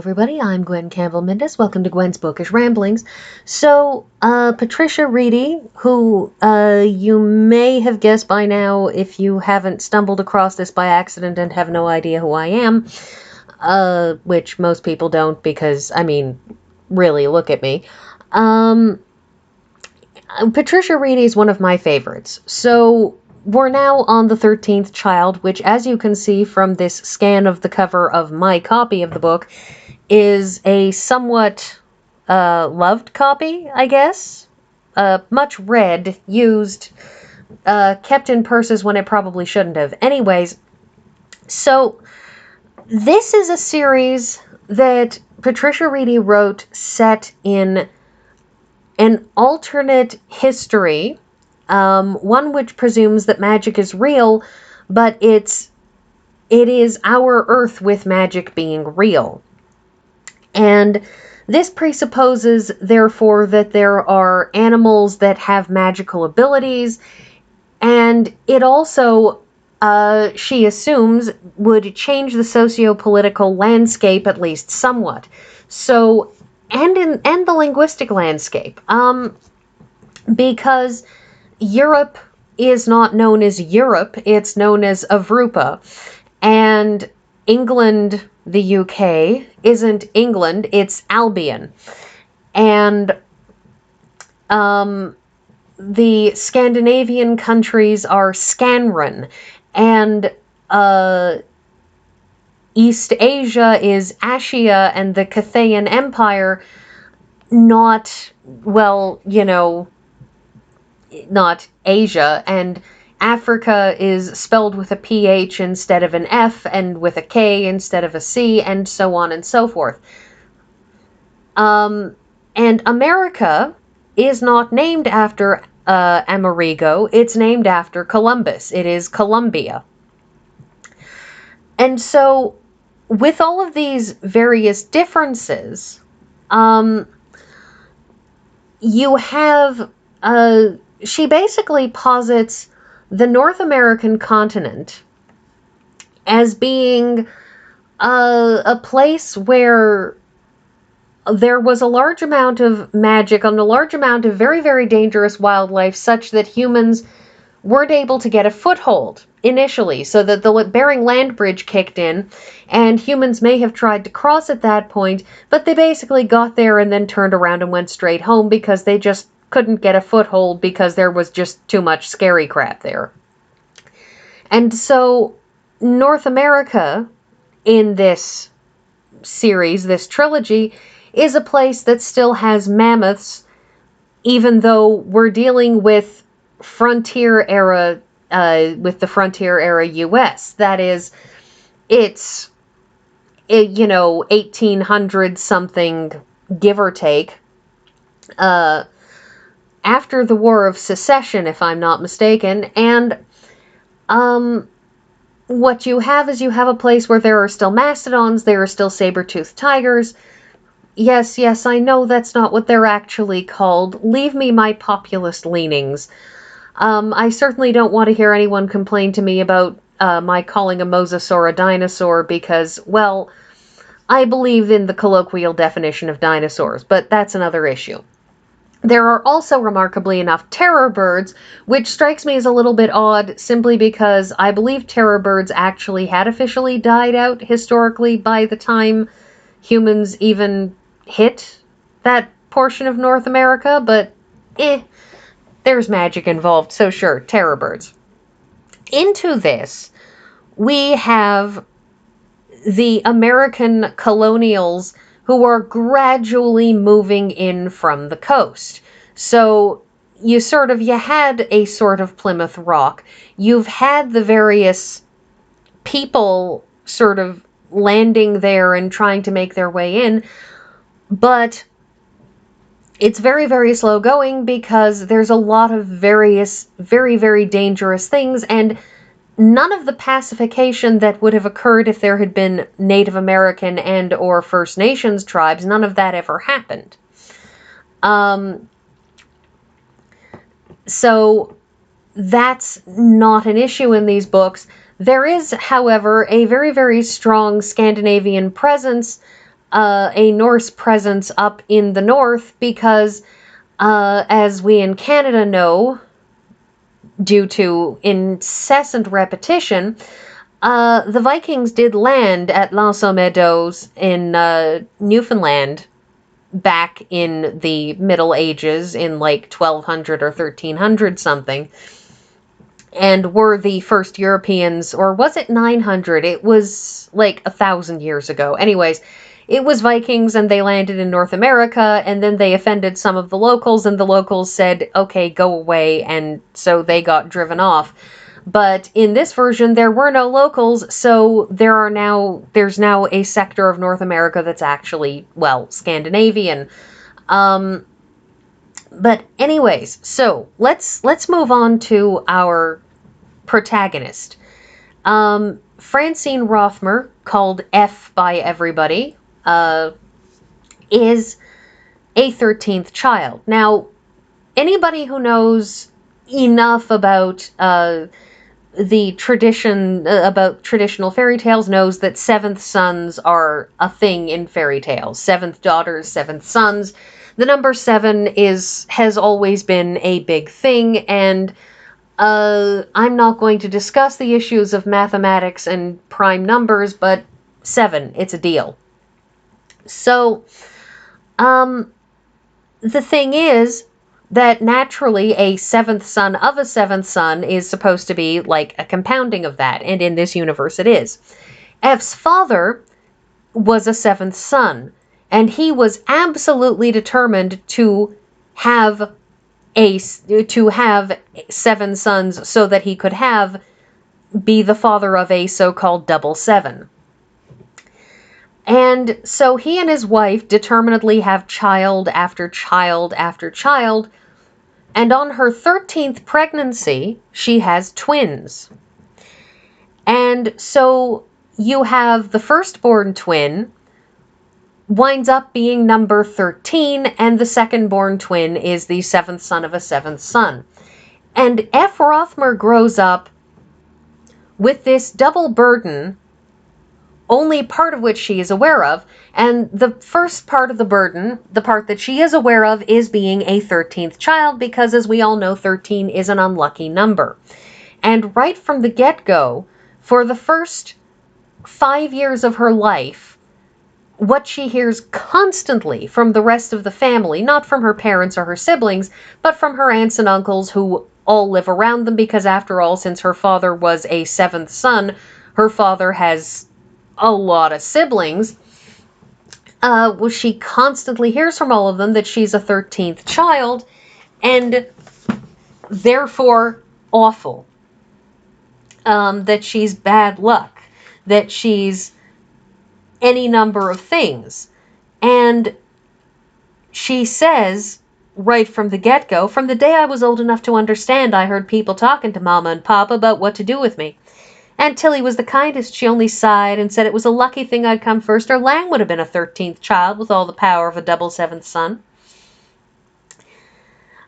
everybody, I'm Gwen Campbell-Mindes. Welcome to Gwen's Bookish Ramblings. So, Patricia Wrede, who you may have guessed by now if you haven't stumbled across this by accident and have no idea who I am, which most people don't because, I mean, really, look at me. Patricia Wrede is one of my favorites. So, we're now on the 13th Child, which, as you can see from this scan of the cover of my copy of the book, is a somewhat loved copy, I guess. Much read, used, kept in purses when it probably shouldn't have. Anyways, so this is a series that Patricia Wrede wrote set in an alternate history, one which presumes that magic is real, but it is our Earth with magic being real. And this presupposes, therefore, that there are animals that have magical abilities, and it also, she assumes, would change the socio-political landscape at least somewhat. So, and the linguistic landscape, because Europe is not known as Europe, it's known as Avrupa, and England, the UK, isn't England, it's Albion. And the Scandinavian countries are Scanran, and East Asia is Ashia, and the Cathayan Empire, not Asia, and Africa is spelled with a PH instead of an F, and with a K instead of a C, and so on and so forth. And America is not named after Amerigo, it's named after Columbus. It is Columbia. And so, with all of these various differences, you have, she basically posits the North American continent as being a place where there was a large amount of magic and a large amount of very, very dangerous wildlife, such that humans weren't able to get a foothold initially, so that the Bering Land Bridge kicked in, and humans may have tried to cross at that point, but they basically got there and then turned around and went straight home because they just couldn't get a foothold because there was just too much scary crap there. And so North America, in this series, this trilogy, is a place that still has mammoths, even though we're dealing with frontier era, with the frontier era US. That is, it's, 1800 something, give or take, after the War of Secession, if I'm not mistaken, and what you have is you have a place where there are still mastodons, there are still saber-toothed tigers. Yes, I know that's not what they're actually called. Leave me my populist leanings. I certainly don't want to hear anyone complain to me about my calling a mosasaur a dinosaur because, well, I believe in the colloquial definition of dinosaurs, but that's another issue. There are also, remarkably enough, terror birds, which strikes me as a little bit odd simply because I believe terror birds actually had officially died out historically by the time humans even hit that portion of North America, but there's magic involved, so sure, terror birds. Into this, we have the American colonials who are gradually moving in from the coast. So you had a sort of Plymouth Rock. You've had the various people sort of landing there and trying to make their way in, but it's very, very slow going because there's a lot of various, very, very dangerous things, and none of the pacification that would have occurred if there had been Native American and or First Nations tribes, none of that ever happened. So that's not an issue in these books. There is, however, a very, very strong Scandinavian presence a Norse presence up in the north because, as we in Canada know, due to incessant repetition, the Vikings did land at L'Anse-aux-Meadows in Newfoundland back in the Middle Ages in like 1200 or 1300 something, and were the first Europeans, or was it 900? It was like 1,000 years ago. Anyways, it was Vikings, and they landed in North America, and then they offended some of the locals, and the locals said, okay, go away, and so they got driven off. But in this version, there were no locals, so there's now a sector of North America that's actually, well, Scandinavian. But anyways, so let's move on to our protagonist. Francine Rothmer, called F by everybody, is a 13th child. Now, anybody who knows enough about the tradition, about traditional fairy tales, knows that seventh sons are a thing in fairy tales. Seventh daughters, seventh sons. The number 7 has always been a big thing, and I'm not going to discuss the issues of mathematics and prime numbers, but 7, it's a deal. So, the thing is that naturally a 7th son of a 7th son is supposed to be like a compounding of that, and in this universe it is. F's father was a 7th son, and he was absolutely determined to have 7 sons so that he could be the father of a so-called double 7. And so he and his wife determinedly have child after child after child, and on her 13th pregnancy, she has twins. And so you have the firstborn twin winds up being number 13, and the second-born twin is the 7th son of a 7th son. And F. Rothmer grows up with this double burden, only part of which she is aware of, and the first part of the burden, the part that she is aware of, is being a 13th child, because as we all know, 13 is an unlucky number. And right from the get-go, for the first 5 years of her life, what she hears constantly from the rest of the family, not from her parents or her siblings, but from her aunts and uncles who all live around them, because after all, since her father was a 7th son, her father has a lot of siblings. She constantly hears from all of them that she's a 13th child, and therefore awful. That she's bad luck. That she's any number of things. And she says, right from the get-go, from the day I was old enough to understand, I heard people talking to Mama and Papa about what to do with me. Aunt Tilly was the kindest. She only sighed and said it was a lucky thing I'd come first, or Lang would have been a 13th child with all the power of a double 7th son.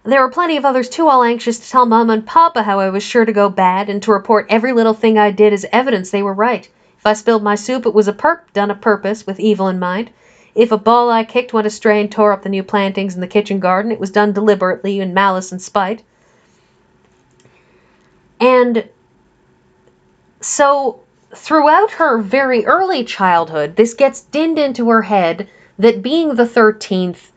There were plenty of others too, all anxious to tell Mama and Papa how I was sure to go bad, and to report every little thing I did as evidence they were right. If I spilled my soup, it was done a purpose, with evil in mind. If a ball I kicked went astray and tore up the new plantings in the kitchen garden, it was done deliberately in malice and spite. And so, throughout her very early childhood, this gets dinned into her head that being the 13th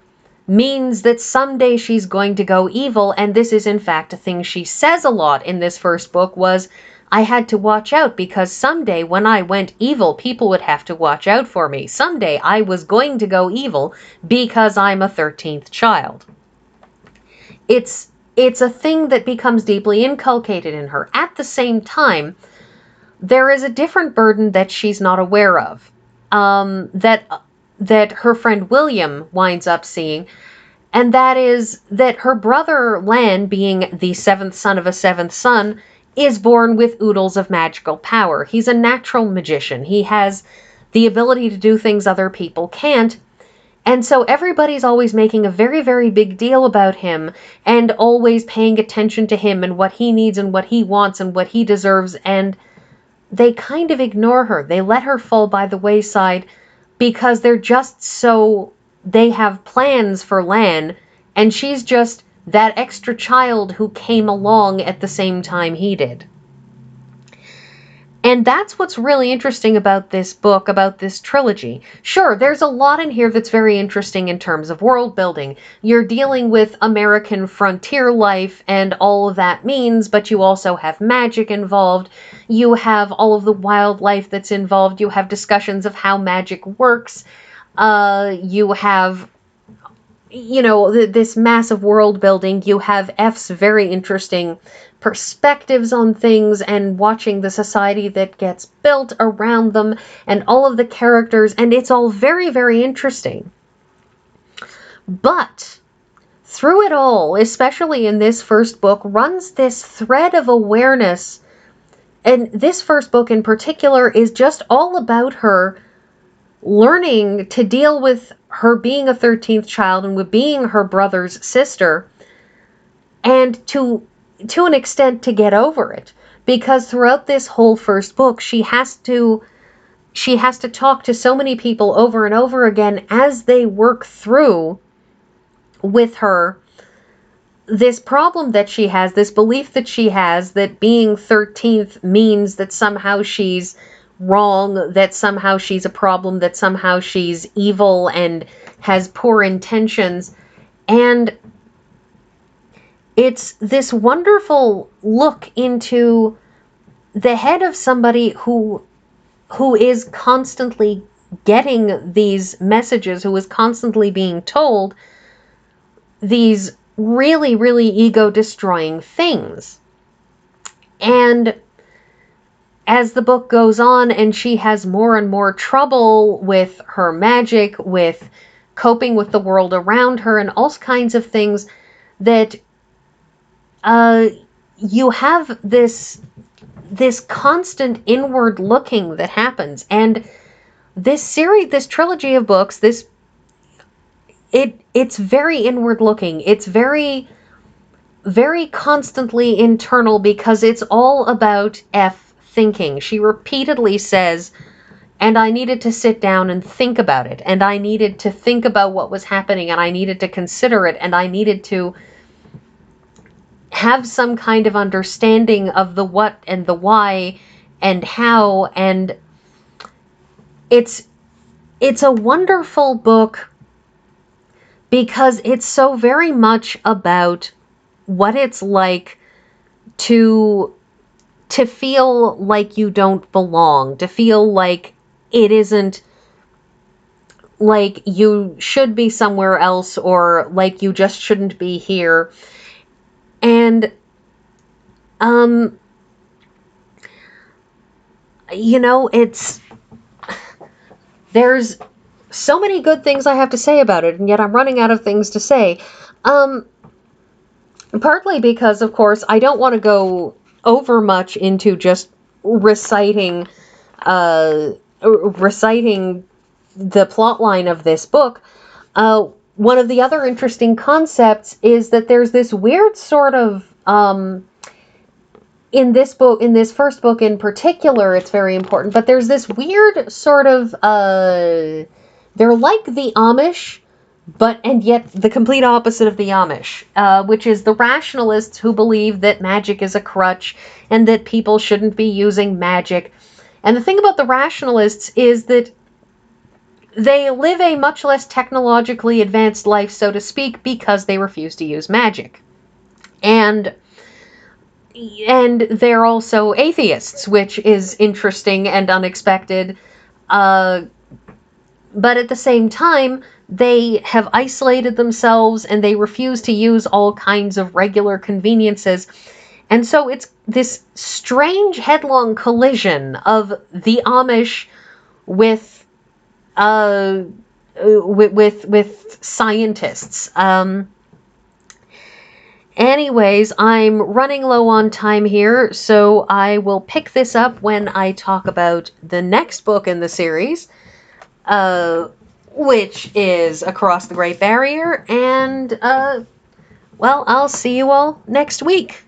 means that someday she's going to go evil, and this is in fact a thing she says a lot in this first book, was, I had to watch out because someday when I went evil, people would have to watch out for me. Someday I was going to go evil because I'm a 13th child. It's a thing that becomes deeply inculcated in her. At the same time, there is a different burden that she's not aware of, that her friend William winds up seeing, and that is that her brother Lan, being the 7th son of a 7th son, is born with oodles of magical power. He's a natural magician. He has the ability to do things other people can't. And so everybody's always making a very, very big deal about him, and always paying attention to him and what he needs and what he wants and what he deserves, and they kind of ignore her. They let her fall by the wayside because they have plans for Lan, and she's just that extra child who came along at the same time he did. And that's what's really interesting about this book, about this trilogy. Sure, there's a lot in here that's very interesting in terms of world building. You're dealing with American frontier life and all of that means, but you also have magic involved. You have all of the wildlife that's involved. You have discussions of how magic works. You have, this massive world building. You have F's very interesting perspectives on things and watching the society that gets built around them and all of the characters, and it's all very, very interesting. But through it all, especially in this first book, runs this thread of awareness, and this first book in particular is just all about her learning to deal with her being a 13th child and with being her brother's sister, and to an extent to get over it, because throughout this whole first book she has to talk to so many people over and over again as they work through with her this problem that she has, this belief that she has that being 13th means that somehow she's wrong, that somehow she's a problem, that somehow she's evil and has poor intentions. And it's this wonderful look into the head of somebody who is constantly getting these messages, who is constantly being told these really, really ego-destroying things. And as the book goes on and she has more and more trouble with her magic, with coping with the world around her and all kinds of things, that you have this constant inward looking that happens. And this trilogy of books, it's very inward looking. It's very, very constantly internal, because it's all about F thinking. She repeatedly says, and I needed to sit down and think about it, and I needed to think about what was happening, and I needed to consider it, and I needed to have some kind of understanding of the what and the why and how. And it's a wonderful book because it's so very much about what it's like to feel like you don't belong, to feel like it isn't, like you should be somewhere else, or like you just shouldn't be here. And, there's so many good things I have to say about it, and yet I'm running out of things to say. Partly because, of course, I don't want to go over much into just reciting the plotline of this book. One of the other interesting concepts is that there's this weird sort of, in this first book in particular, it's very important, but there's this weird sort of, they're like the Amish, and yet the complete opposite of the Amish, which is the rationalists who believe that magic is a crutch and that people shouldn't be using magic. And the thing about the rationalists is that they live a much less technologically advanced life, so to speak, because they refuse to use magic. And they're also atheists, which is interesting and unexpected. But at the same time, they have isolated themselves and they refuse to use all kinds of regular conveniences. And so it's this strange headlong collision of the Amish with scientists. Anyways, I'm running low on time here, so I will pick this up when I talk about the next book in the series, which is Across the Great Barrier, and, well, I'll see you all next week.